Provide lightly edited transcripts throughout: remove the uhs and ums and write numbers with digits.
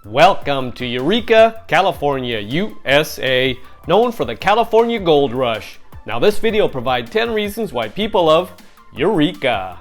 Welcome to Eureka, California, USA, known for the California Gold Rush. Now this video provides 10 reasons why people love Eureka.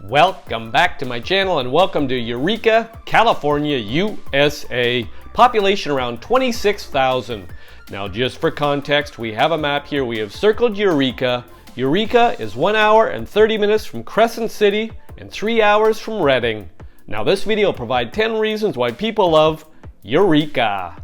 Welcome back to my channel and welcome to Eureka, California, USA. Population around 26,000. Now just for context, we have a map here. We have circled Eureka. Eureka is 1 hour and 30 minutes from Crescent City and 3 hours from Redding. Now this video provides 10 reasons why people love Eureka.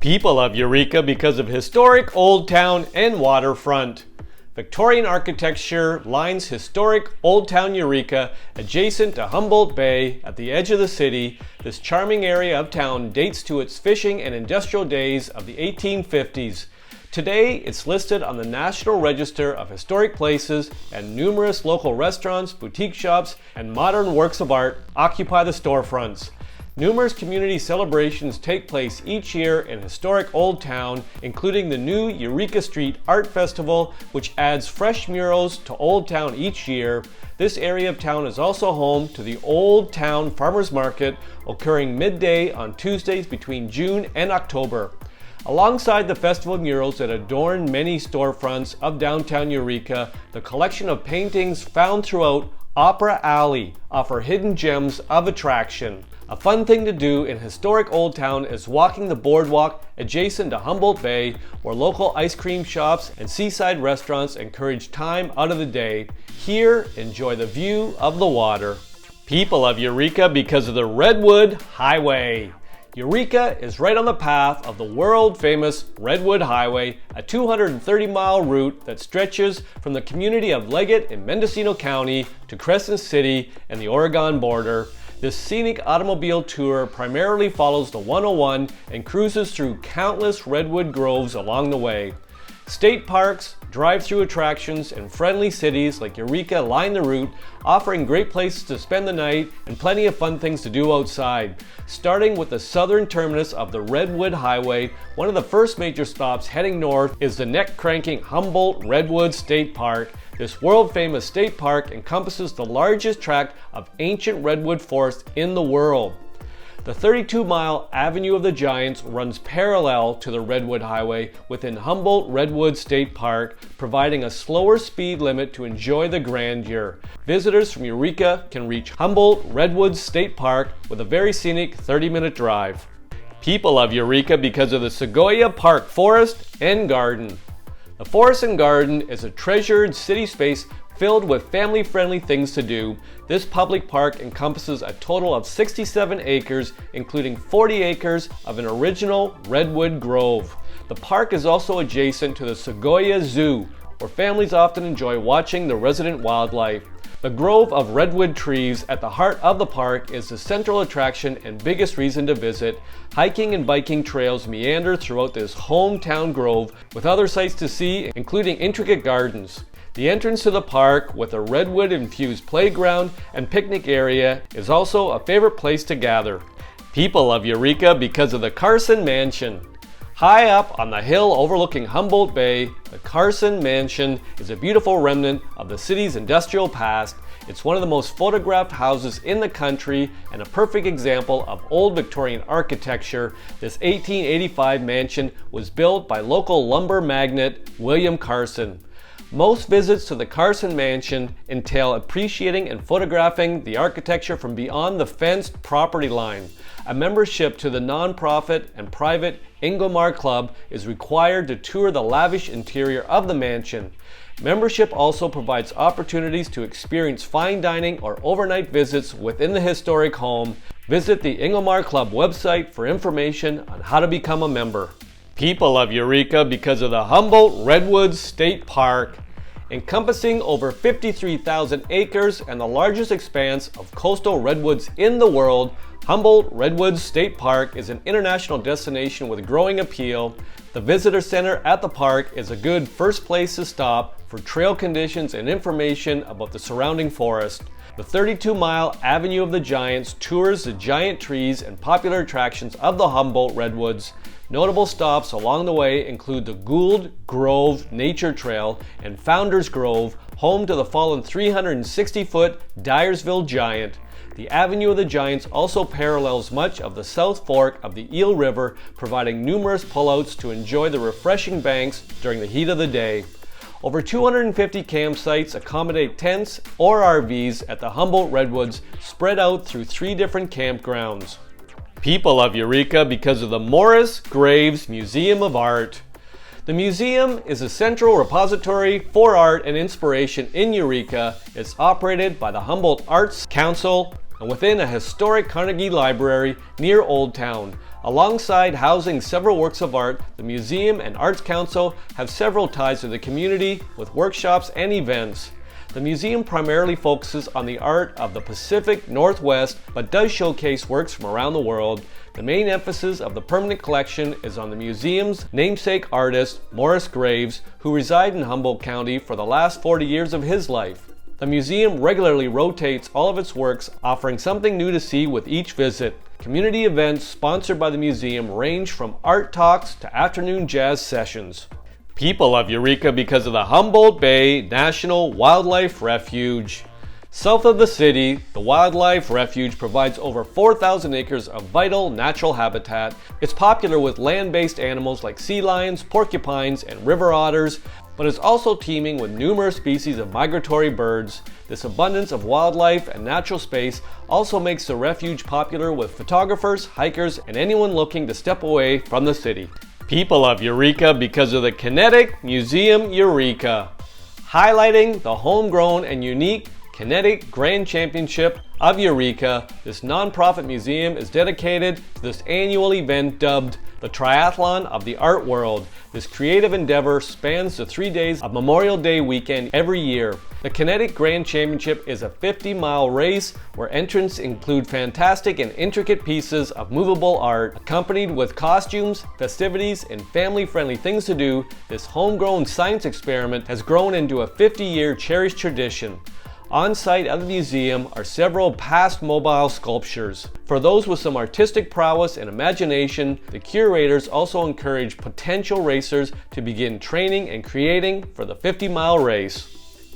People love Eureka because of historic Old Town and waterfront. Victorian architecture lines historic Old Town Eureka adjacent to Humboldt Bay at the edge of the city. This charming area of town dates to its fishing and industrial days of the 1850s. Today, it's listed on the National Register of Historic Places, and numerous local restaurants, boutique shops, and modern works of art occupy the storefronts. Numerous community celebrations take place each year in historic Old Town, including the new Eureka Street Art Festival, which adds fresh murals to Old Town each year. This area of town is also home to the Old Town Farmers Market, occurring midday on Tuesdays between June and October. Alongside the festival murals that adorn many storefronts of downtown Eureka, the collection of paintings found throughout Opera Alley offer hidden gems of attraction. A fun thing to do in historic Old Town is walking the boardwalk adjacent to Humboldt Bay, where local ice cream shops and seaside restaurants encourage time out of the day. Here, enjoy the view of the water. People love Eureka because of the Redwood Highway. Eureka is right on the path of the world-famous Redwood Highway, a 230-mile route that stretches from the community of Leggett in Mendocino County to Crescent City and the Oregon border. This scenic automobile tour primarily follows the 101 and cruises through countless redwood groves along the way. State parks, drive-through attractions, and friendly cities like Eureka line the route, offering great places to spend the night and plenty of fun things to do outside. Starting with the southern terminus of the Redwood Highway, one of the first major stops heading north is the neck-cranking Humboldt Redwood State Park. This world-famous state park encompasses the largest tract of ancient redwood forest in the world. The 32-mile Avenue of the Giants runs parallel to the Redwood Highway within Humboldt Redwood State Park, providing a slower speed limit to enjoy the grandeur. Visitors from Eureka can reach Humboldt Redwood State Park with a very scenic 30-minute drive. People love Eureka because of the Sequoia Park Forest and Garden. The Forest and Garden is a treasured city space filled with family-friendly things to do. This public park encompasses a total of 67 acres, including 40 acres of an original redwood grove. The park is also adjacent to the Sequoia Zoo, where families often enjoy watching the resident wildlife. The grove of redwood trees at the heart of the park is the central attraction and biggest reason to visit. Hiking and biking trails meander throughout this hometown grove, with other sights to see, including intricate gardens. The entrance to the park, with a redwood-infused playground and picnic area, is also a favorite place to gather. People love Eureka because of the Carson Mansion. High up on the hill overlooking Humboldt Bay, the Carson Mansion is a beautiful remnant of the city's industrial past. It's one of the most photographed houses in the country and a perfect example of old Victorian architecture. This 1885 mansion was built by local lumber magnate William Carson. Most visits to the Carson Mansion entail appreciating and photographing the architecture from beyond the fenced property line. A membership to the non-profit and private Ingomar Club is required to tour the lavish interior of the mansion. Membership also provides opportunities to experience fine dining or overnight visits within the historic home. Visit the Ingomar Club website for information on how to become a member. People love Eureka because of the Humboldt Redwood State Park. Encompassing over 53,000 acres and the largest expanse of coastal redwoods in the world, Humboldt Redwoods State Park is an international destination with growing appeal. The visitor center at the park is a good first place to stop for trail conditions and information about the surrounding forest. The 32-mile Avenue of the Giants tours the giant trees and popular attractions of the Humboldt Redwoods. Notable stops along the way include the Gould Grove Nature Trail and Founders Grove, home to the fallen 360-foot Dyersville Giant. The Avenue of the Giants also parallels much of the South Fork of the Eel River, providing numerous pullouts to enjoy the refreshing banks during the heat of the day. Over 250 campsites accommodate tents or RVs at the Humboldt Redwoods, spread out through 3 different campgrounds. People love Eureka because of the Morris Graves Museum of Art. The museum is a central repository for art and inspiration in Eureka. It's operated by the Humboldt Arts Council and within a historic Carnegie Library near Old Town. Alongside housing several works of art, the Museum and Arts Council have several ties to the community with workshops and events. The museum primarily focuses on the art of the Pacific Northwest, but does showcase works from around the world. The main emphasis of the permanent collection is on the museum's namesake artist, Morris Graves, who resided in Humboldt County for the last 40 years of his life. The museum regularly rotates all of its works, offering something new to see with each visit. Community events sponsored by the museum range from art talks to afternoon jazz sessions. People love Eureka because of the Humboldt Bay National Wildlife Refuge. South of the city, the Wildlife Refuge provides over 4,000 acres of vital natural habitat. It's popular with land-based animals like sea lions, porcupines, and river otters, but is also teeming with numerous species of migratory birds. This abundance of wildlife and natural space also makes the refuge popular with photographers, hikers, and anyone looking to step away from the city. People love Eureka because of the Kinetic Museum Eureka, highlighting the homegrown and unique Kinetic Grand Championship of Eureka. This nonprofit museum is dedicated to this annual event dubbed the Triathlon of the Art World. This creative endeavor spans the 3 days of Memorial Day weekend every year. The Kinetic Grand Championship is a 50-mile race where entrants include fantastic and intricate pieces of movable art. Accompanied with costumes, festivities, and family-friendly things to do, this homegrown science experiment has grown into a 50-year cherished tradition. On site at the museum are several past mobile sculptures. For those with some artistic prowess and imagination, the curators also encourage potential racers to begin training and creating for the 50-mile race.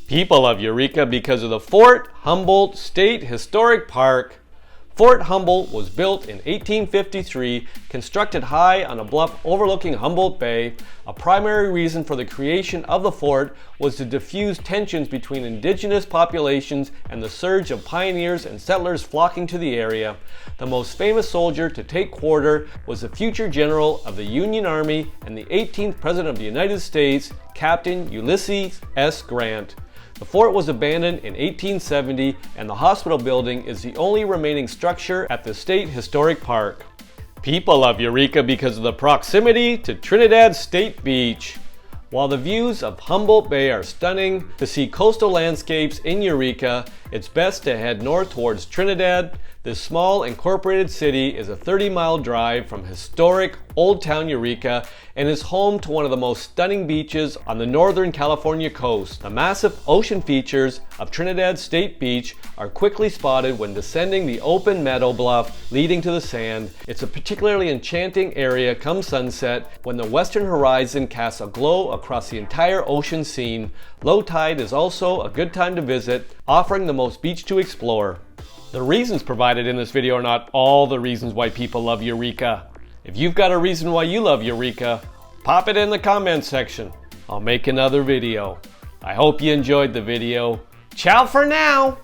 People love Eureka because of the Fort Humboldt State Historic Park. Fort Humboldt was built in 1853, constructed high on a bluff overlooking Humboldt Bay. A primary reason for the creation of the fort was to diffuse tensions between indigenous populations and the surge of pioneers and settlers flocking to the area. The most famous soldier to take quarter was the future general of the Union Army and the 18th President of the United States, Captain Ulysses S. Grant. The fort was abandoned in 1870, and the hospital building is the only remaining structure at the State Historic Park. People love Eureka because of the proximity to Trinidad State Beach. While the views of Humboldt Bay are stunning, to see coastal landscapes in Eureka, it's best to head north towards Trinidad. This small incorporated city is a 30-mile drive from historic Old Town Eureka and is home to one of the most stunning beaches on the northern California coast. The massive ocean features of Trinidad State Beach are quickly spotted when descending the open meadow bluff leading to the sand. It's a particularly enchanting area come sunset when the western horizon casts a glow across the entire ocean scene. Low tide is also a good time to visit, offering the most beach to explore. The reasons provided in this video are not all the reasons why people love Eureka. If you've got a reason why you love Eureka, pop it in the comments section. I'll make another video. I hope you enjoyed the video. Ciao for now!